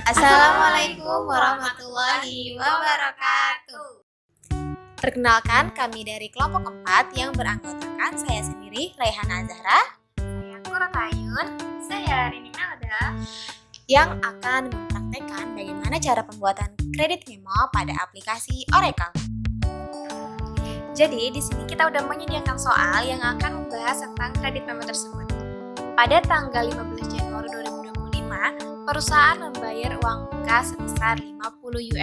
Assalamualaikum warahmatullahi wabarakatuh. Perkenalkan, kami dari kelompok 4 yang beranggotakan saya sendiri, Raihana Azhara, Saya Kuratayun, saya Rini Melda, yang akan mempraktekkan bagaimana cara pembuatan kredit memo pada aplikasi Oracle. Jadi, di sini kita udah menyediakan soal yang akan membahas tentang kredit memo tersebut. Pada tanggal 15 Januari 2025, perusahaan membayar uang muka sebesar $50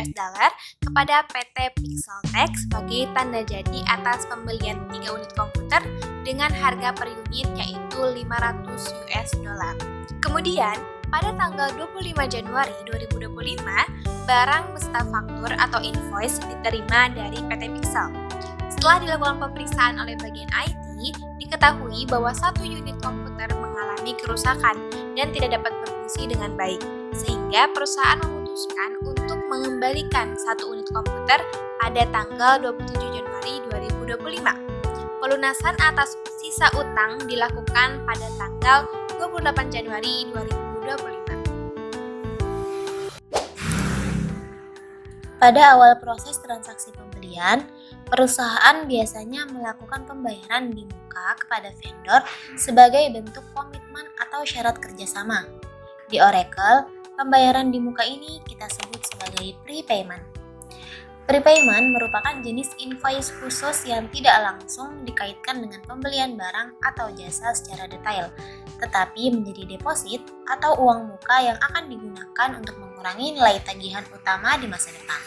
kepada PT Pixeltech sebagai tanda jadi atas pembelian 3 unit komputer dengan harga per unit yaitu $500. Kemudian, pada tanggal 25 Januari 2025, barang beserta faktur atau invoice diterima dari PT Pixel. Setelah dilakukan pemeriksaan oleh bagian IT, diketahui bahwa 1 unit komputer mengalami kerusakan dan tidak dapat berfungsi dengan baik, sehingga perusahaan memutuskan untuk mengembalikan 1 unit komputer pada tanggal 27 Januari 2025. Pelunasan atas sisa utang dilakukan pada tanggal 28 Januari 2025. Pada awal proses transaksi pembelian, perusahaan biasanya melakukan pembayaran di muka kepada vendor sebagai bentuk komitmen atau syarat kerjasama. Di Oracle, pembayaran di muka ini kita sebut sebagai prepayment. Prepayment merupakan jenis invoice khusus yang tidak langsung dikaitkan dengan pembelian barang atau jasa secara detail, tetapi menjadi deposit atau uang muka yang akan digunakan untuk mengurangi nilai tagihan utama di masa depan.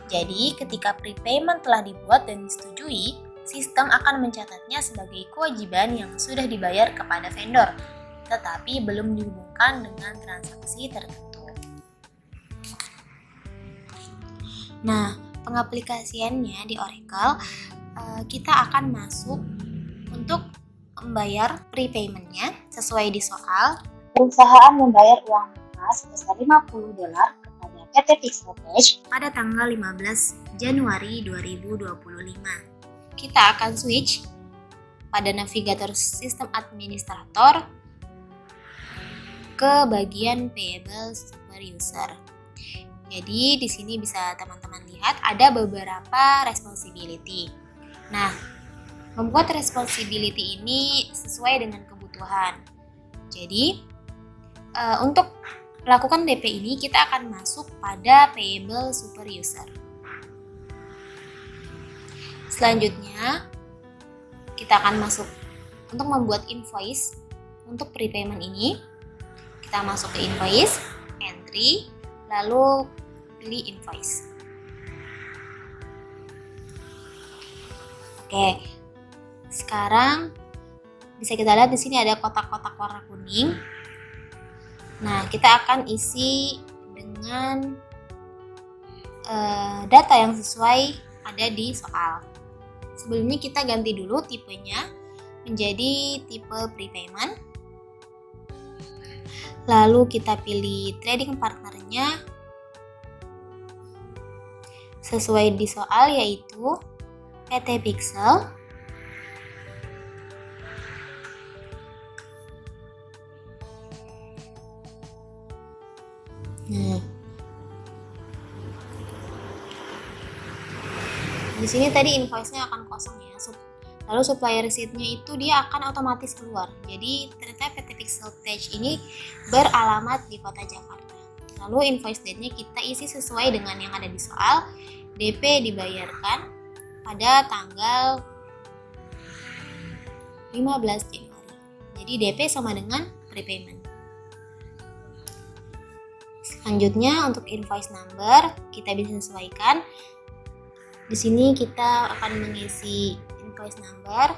Jadi, ketika prepayment telah dibuat dan disetujui, sistem akan mencatatnya sebagai kewajiban yang sudah dibayar kepada vendor, tetapi belum dihubungkan dengan transaksi tertentu. Nah, pengaplikasiannya di Oracle, kita akan masuk untuk membayar prepayment-nya sesuai di soal. Perusahaan membayar uang muka sebesar $50 kepada PT Pixeltech pada tanggal 15 Januari 2025. Kita akan switch pada navigator sistem administrator ke bagian payable super user. Jadi di sini bisa teman-teman lihat ada beberapa responsibility. Nah, membuat responsibility ini sesuai dengan kebutuhan. Jadi untuk melakukan DP ini kita akan masuk pada payable super user. Selanjutnya kita akan masuk untuk membuat invoice untuk prepayment ini. Kita masuk ke invoice, entry, lalu pilih invoice. Oke. Sekarang bisa kita lihat di sini ada kotak-kotak warna kuning. Nah, kita akan isi dengan data yang sesuai ada di soal. Sebelumnya kita ganti dulu tipenya menjadi tipe prepayment. Lalu kita pilih trading partnernya sesuai di soal yaitu PT Pixel. Nah, di sini tadi invoice-nya akan kosong ya. Lalu supplier receipt-nya itu dia akan otomatis keluar. Jadi ternyata PT Pixeltech ini beralamat di Kota Jakarta. Lalu invoice date-nya kita isi sesuai dengan yang ada di soal. DP dibayarkan pada tanggal 15 Januari. Jadi DP sama dengan prepayment. Selanjutnya untuk invoice number kita bisa sesuaikan. Di sini kita akan mengisi invoice number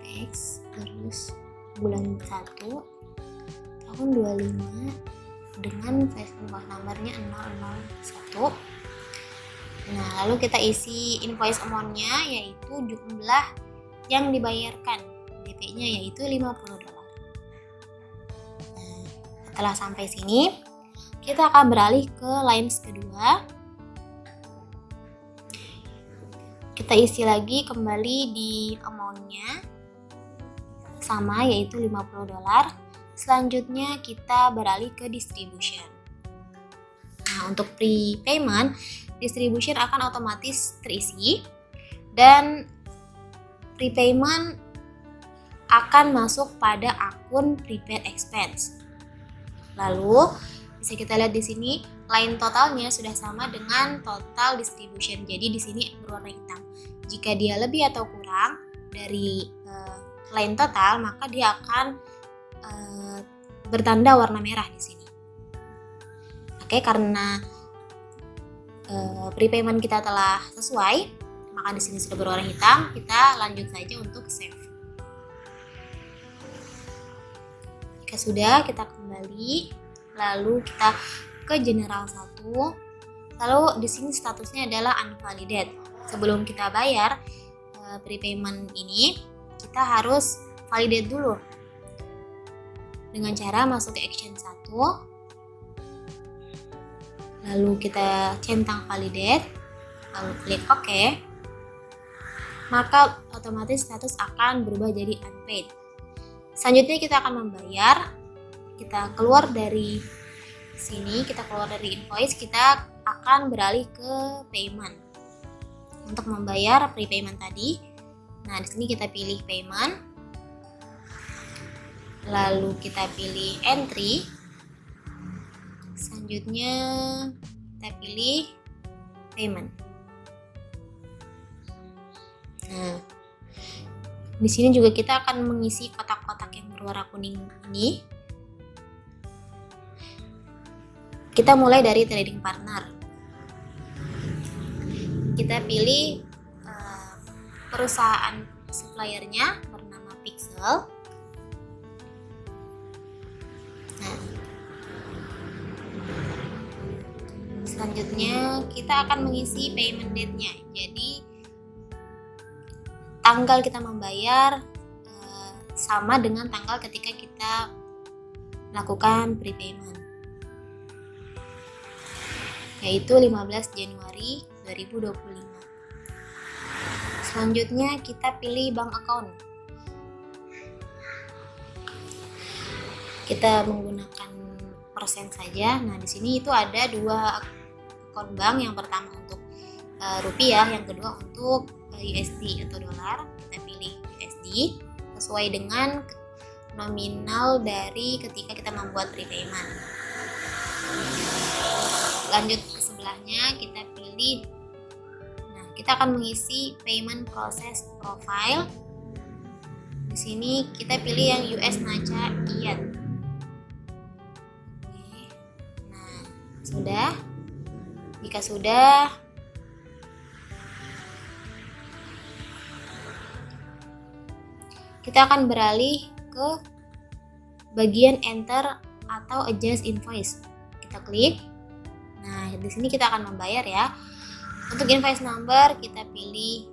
X terus bulan 1 tahun 25 dengan invoice numbernya 001. Nah, lalu kita isi invoice amount-nya yaitu jumlah yang dibayarkan. DP-nya yaitu $50. Nah, setelah sampai sini, kita akan beralih ke lines kedua. Kita isi lagi kembali di amount-nya sama yaitu $50. Selanjutnya kita beralih ke distribution. Nah, untuk prepayment, distribution akan otomatis terisi dan prepayment akan masuk pada akun prepaid expense. Lalu bisa kita lihat di sini line totalnya sudah sama dengan total distribution. Jadi di sini berwarna hitam. Jika dia lebih atau kurang dari line total, maka dia akan bertanda warna merah di sini. Oke, karena prepayment kita telah sesuai, maka di sini sudah berwarna hitam. Kita lanjut saja untuk save. Jika sudah, kita kembali, lalu kita ke general 1. Lalu di sini statusnya adalah unvalidate. Sebelum kita bayar prepayment ini, kita harus validate dulu dengan cara masuk ke action 1, lalu kita centang validate, lalu klik OK, maka otomatis status akan berubah jadi unpaid. Selanjutnya kita akan membayar. Kita keluar dari sini, kita keluar dari invoice, kita akan beralih ke payment untuk membayar prepayment tadi. Nah, di sini kita pilih payment, lalu kita pilih entry, selanjutnya kita pilih payment. Nah, di sini juga kita akan mengisi kotak-kotak yang berwarna kuning ini. Kita mulai dari trading partner. Kita pilih perusahaan suppliernya bernama Pixel. Nah, selanjutnya kita akan mengisi payment date-nya. Jadi tanggal kita membayar sama dengan tanggal ketika kita melakukan prepayment, yaitu 15 Januari 2025. Selanjutnya kita pilih bank account. Kita menggunakan persen saja. Nah, di sini itu ada 2 akun bank, yang pertama untuk rupiah, yang kedua untuk USD atau dolar. Kita pilih USD sesuai dengan nominal dari ketika kita membuat prepayment. Lanjut ke sebelahnya, kita pilih. Nah, kita akan mengisi payment process profile. Di sini kita pilih yang US NACA IAT. Nah, sudah. Jika sudah, kita akan beralih ke bagian enter atau adjust invoice. Kita klik. Nah, di sini kita akan membayar ya. Untuk invoice number kita pilih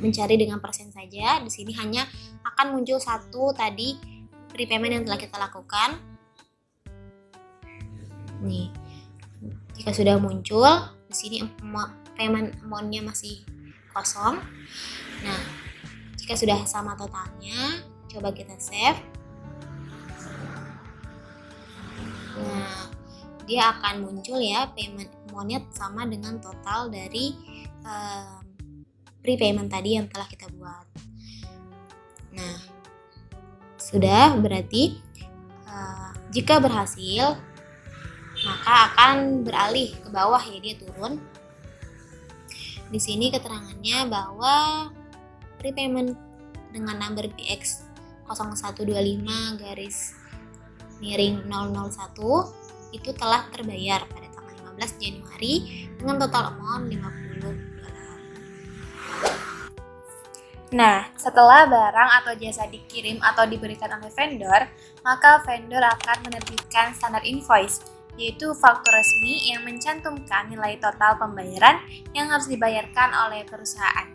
mencari dengan persen saja. Di sini hanya akan muncul satu tadi prepayment yang telah kita lakukan. Nih, jika sudah muncul, di sini payment amount-nya masih kosong. Nah, jika sudah sama totalnya, coba kita save. Nah, dia akan muncul ya payment amount-nya sama dengan total dari prepayment tadi yang telah kita buat. Nah, sudah, berarti jika berhasil, maka akan beralih ke bawah ya, dia turun. Di sini keterangannya bahwa prepayment dengan number PX 0125-001 itu telah terbayar pada tanggal 15 Januari dengan total amount $50. Nah, setelah barang atau jasa dikirim atau diberikan oleh vendor, maka vendor akan menerbitkan standar invoice, yaitu faktur resmi yang mencantumkan nilai total pembayaran yang harus dibayarkan oleh perusahaan.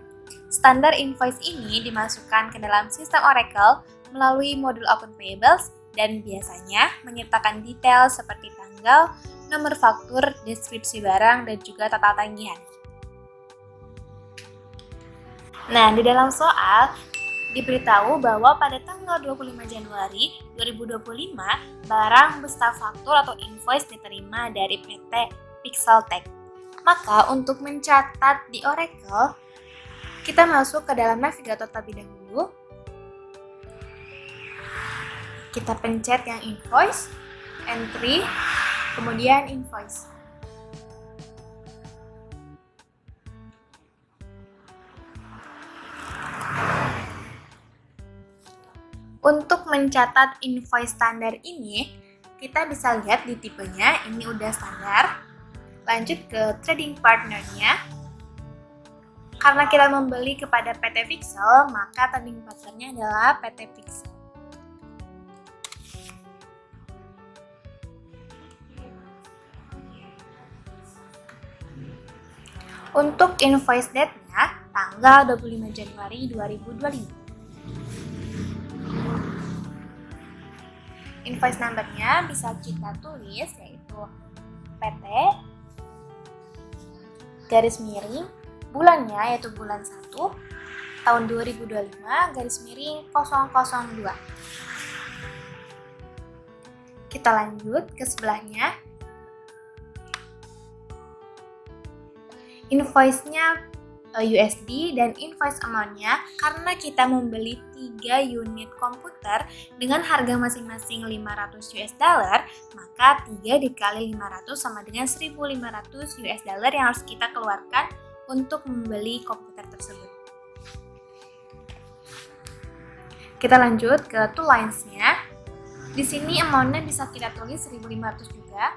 Standar invoice ini dimasukkan ke dalam sistem Oracle melalui modul Open Payables dan biasanya menyertakan detail seperti tanggal, nomor faktur, deskripsi barang, dan juga total tagihan. Nah, di dalam soal, diberitahu bahwa pada tanggal 25 Januari 2025, barang beserta faktur atau invoice diterima dari PT Pixeltech. Maka untuk mencatat di Oracle, kita masuk ke dalam navigator terlebih dahulu. Kita pencet yang invoice, entry, kemudian invoice. Untuk mencatat invoice standar ini, kita bisa lihat di tipenya, ini udah standar. Lanjut ke trading partnernya. Karena kita membeli kepada PT Pixel, maka trading partnernya adalah PT Pixel. Untuk invoice date-nya, tanggal 25 Januari 2025. Invoice number-nya bisa kita tulis, yaitu PT, garis miring, bulannya yaitu bulan 1, tahun 2025, garis miring 002. Kita lanjut ke sebelahnya. Invoice-nya USD dan invoice amount-nya, karena kita membeli 3 unit komputer dengan harga masing-masing 500 US dollar, maka 3 dikali 500 sama dengan 1.500 US dollar yang harus kita keluarkan untuk membeli komputer tersebut. Kita lanjut ke two lines-nya. Di sini amount-nya bisa kita tulis 1.500 juga.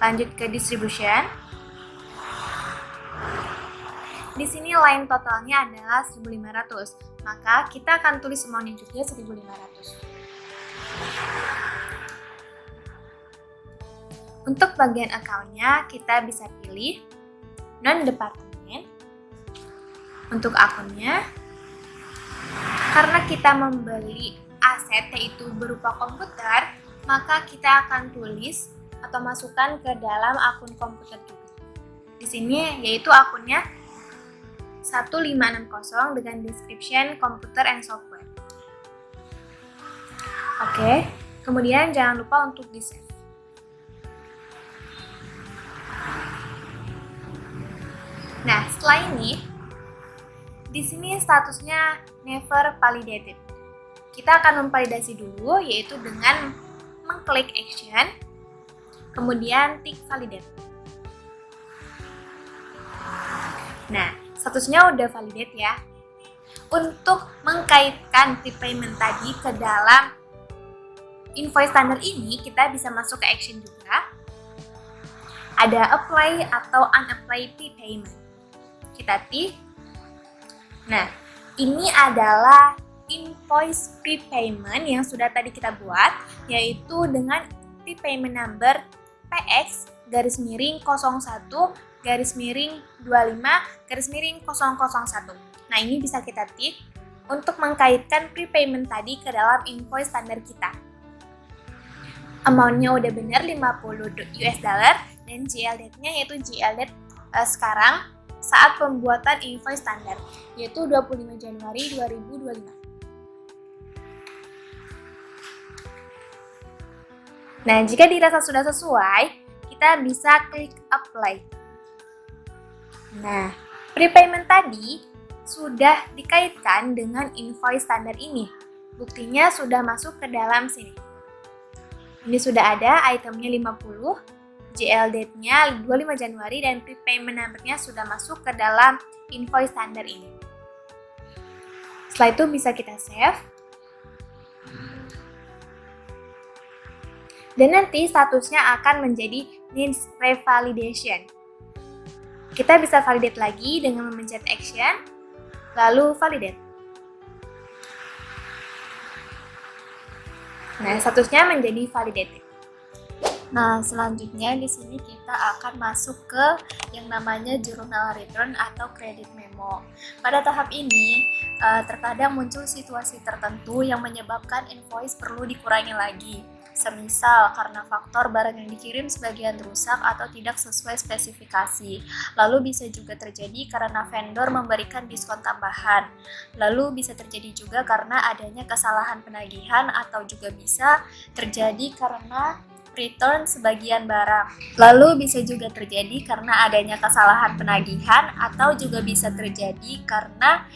Lanjut ke distribution. Di sini line totalnya adalah 1.500, maka kita akan tulis amount-nya juga 1.500. Untuk bagian account-nya, kita bisa pilih non-department. Untuk akunnya, karena kita membeli aset yaitu berupa komputer, maka kita akan tulis atau masukkan ke dalam akun komputer juga. Di sini yaitu akunnya 1560 dengan description komputer and software. Oke, kemudian jangan lupa untuk di-save. Nah, setelah ini, di sini statusnya never validated. Kita akan memvalidasi dulu, yaitu dengan mengklik action, kemudian tick validate. Nah, statusnya udah validate ya. Untuk mengkaitkan prepayment tadi ke dalam invoice standar ini, kita bisa masuk ke action juga. Ada apply atau unapply prepayment. Kita tick. Nah, ini adalah invoice prepayment yang sudah tadi kita buat, yaitu dengan prepayment number PX garis miring 01 garis miring 25 garis miring 001. Nah, ini bisa kita tick untuk mengkaitkan prepayment tadi ke dalam invoice standar kita. Amount-nya udah benar 50 US dollar dan GL date-nya yaitu GL date sekarang saat pembuatan invoice standar, yaitu 25 Januari 2025. Nah, jika dirasa sudah sesuai, kita bisa klik apply. Nah, prepayment tadi sudah dikaitkan dengan invoice standar ini. Buktinya sudah masuk ke dalam sini. Ini sudah ada itemnya 50, GL date-nya 25 Januari, dan prepayment number-nya sudah masuk ke dalam invoice standar ini. Setelah itu bisa kita save. Dan nanti statusnya akan menjadi needs revalidation. Kita bisa validate lagi dengan memencet action, lalu validate. Nah, statusnya menjadi validated. Nah, selanjutnya di sini kita akan masuk ke yang namanya journal return atau credit memo. Pada tahap ini, terkadang muncul situasi tertentu yang menyebabkan invoice perlu dikurangi lagi. Semisal karena faktor barang yang dikirim sebagian rusak atau tidak sesuai spesifikasi. Lalu bisa juga terjadi karena vendor memberikan diskon tambahan. Lalu bisa terjadi juga karena adanya kesalahan penagihan atau juga bisa terjadi karena return sebagian barang. Lalu bisa juga terjadi karena adanya kesalahan penagihan atau juga bisa terjadi karena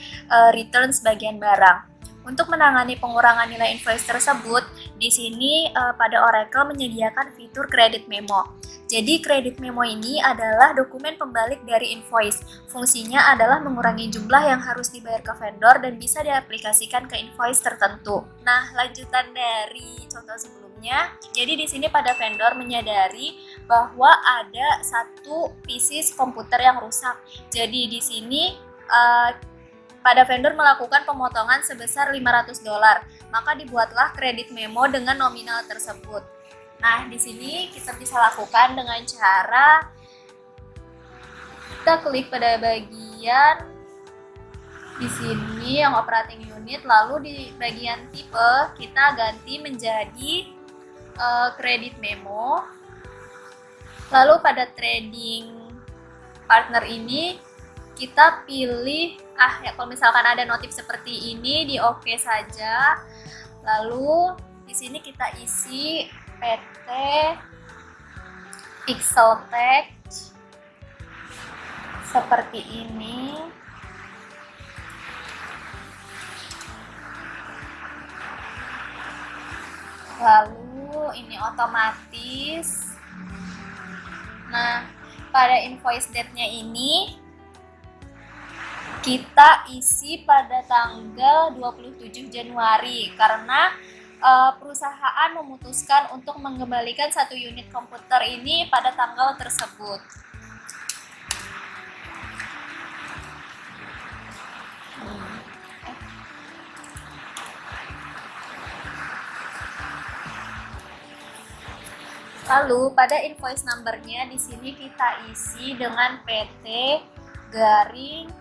return sebagian barang. Untuk menangani pengurangan nilai invoice tersebut, di sini pada Oracle menyediakan fitur credit memo. Jadi credit memo ini adalah dokumen pembalik dari invoice. Fungsinya adalah mengurangi jumlah yang harus dibayar ke vendor dan bisa diaplikasikan ke invoice tertentu. Nah, lanjutan dari contoh sebelumnya. Jadi di sini pada vendor menyadari bahwa ada satu pieces komputer yang rusak. Jadi di sini pada vendor melakukan pemotongan sebesar $500, maka dibuatlah kredit memo dengan nominal tersebut. Nah, di sini kita bisa lakukan dengan cara kita klik pada bagian di sini yang operating unit, lalu di bagian tipe kita ganti menjadi kredit memo. Lalu pada trading partner ini kita pilih ya kalau misalkan ada notif seperti ini di oke saja. Lalu di sini kita isi PT Pixeltech seperti ini. Lalu ini otomatis. Nah, pada invoice date-nya ini kita isi pada tanggal 27 Januari karena perusahaan memutuskan untuk mengembalikan satu unit komputer ini pada tanggal tersebut. Lalu pada invoice number-nya di sini kita isi dengan PT garing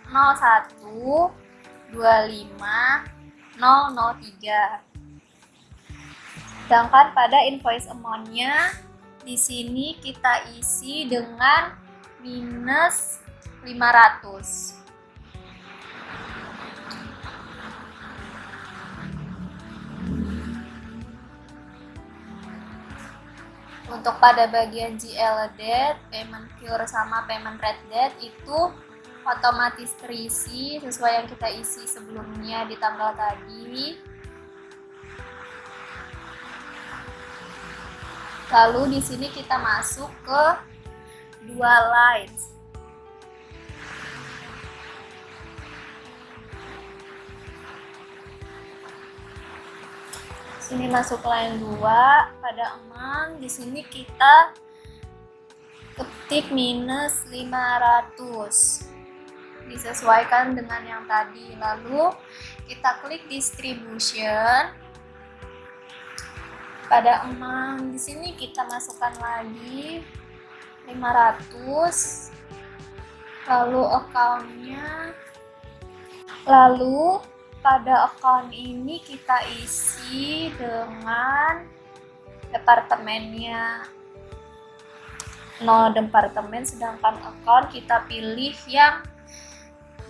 01250003. Sedangkan pada invoice amount-nya di sini kita isi dengan minus 500. Untuk pada bagian GL date, payment cure sama payment rate date itu otomatis terisi sesuai yang kita isi sebelumnya di tanggal tadi. Lalu di sini kita masuk ke dua lines. Sini masuk line 2 pada amount. Di sini kita ketik minus 500. Disesuaikan dengan yang tadi. Lalu kita klik distribution. Pada amount di sini kita masukkan lagi 500. Lalu account-nya. Lalu pada account ini kita isi dengan departemennya. No departemen, sedangkan account kita pilih yang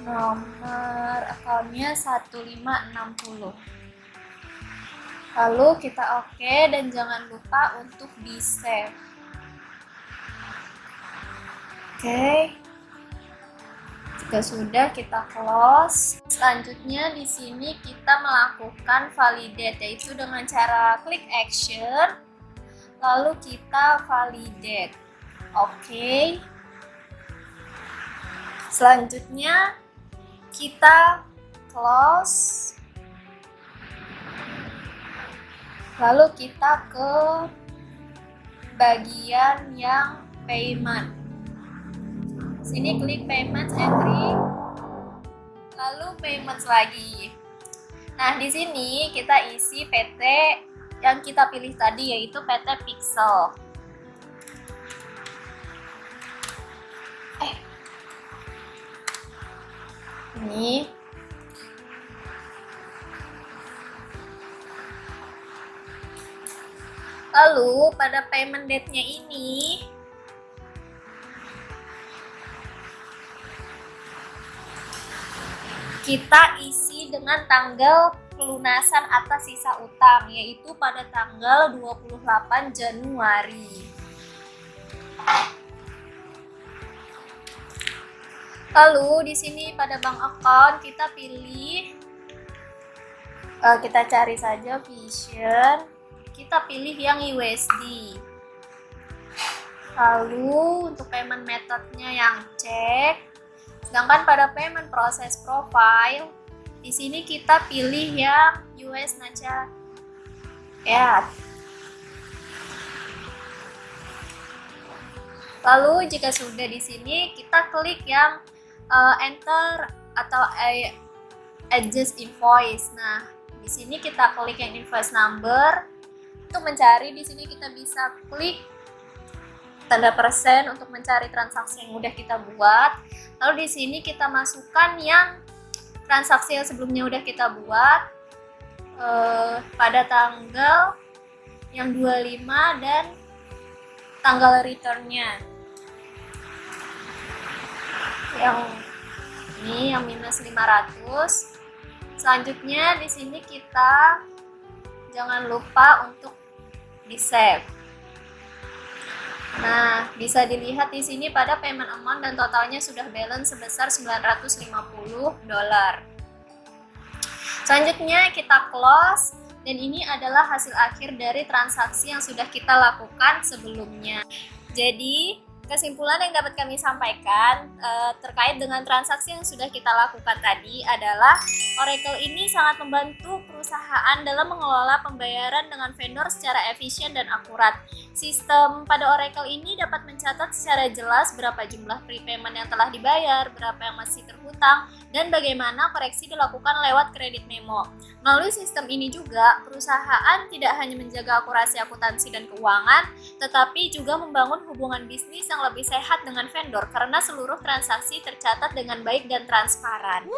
nomor account-nya 1560. Lalu kita oke dan jangan lupa untuk di save. Oke. Jika sudah kita close. Selanjutnya di sini kita melakukan validate, yaitu dengan cara klik action lalu kita validate. Oke. Selanjutnya kita close. Lalu kita ke bagian yang payment. Sini klik payments entry. Lalu payments lagi. Nah, di sini kita isi PT yang kita pilih tadi, yaitu PT Pixel. Ini Lalu pada payment date-nya ini, kita isi dengan tanggal pelunasan atas sisa utang, yaitu pada tanggal 28 Januari. Lalu di sini pada bank account kita pilih, kita cari saja Vision, kita pilih yang USD. Lalu untuk payment methodnya yang cek. Sedangkan pada payment process profile, di sini kita pilih yang US Nacha. Ya. Lalu jika sudah di sini, kita klik yang enter atau adjust invoice. Nah, di sini kita klik yang invoice number. Untuk mencari di sini kita bisa klik tanda persen untuk mencari transaksi yang udah kita buat. Lalu di sini kita masukkan yang transaksi yang sebelumnya udah kita buat pada tanggal yang 25 dan tanggal returnnya. Yang ini yang minus 500. Selanjutnya di sini kita jangan lupa untuk di-save. Nah, bisa dilihat di sini pada payment amount dan totalnya sudah balance sebesar $950. Selanjutnya kita close, dan ini adalah hasil akhir dari transaksi yang sudah kita lakukan sebelumnya. Jadi, kesimpulan yang dapat kami sampaikan terkait dengan transaksi yang sudah kita lakukan tadi adalah Oracle ini sangat membantu perusahaan dalam mengelola pembayaran dengan vendor secara efisien dan akurat. Sistem pada Oracle ini dapat mencatat secara jelas berapa jumlah prepayment yang telah dibayar, berapa yang masih terhutang, dan bagaimana koreksi dilakukan lewat kredit memo. Melalui sistem ini juga, perusahaan tidak hanya menjaga akurasi akuntansi dan keuangan, tetapi juga membangun hubungan bisnis yang lebih sehat dengan vendor karena seluruh transaksi tercatat dengan baik dan transparan.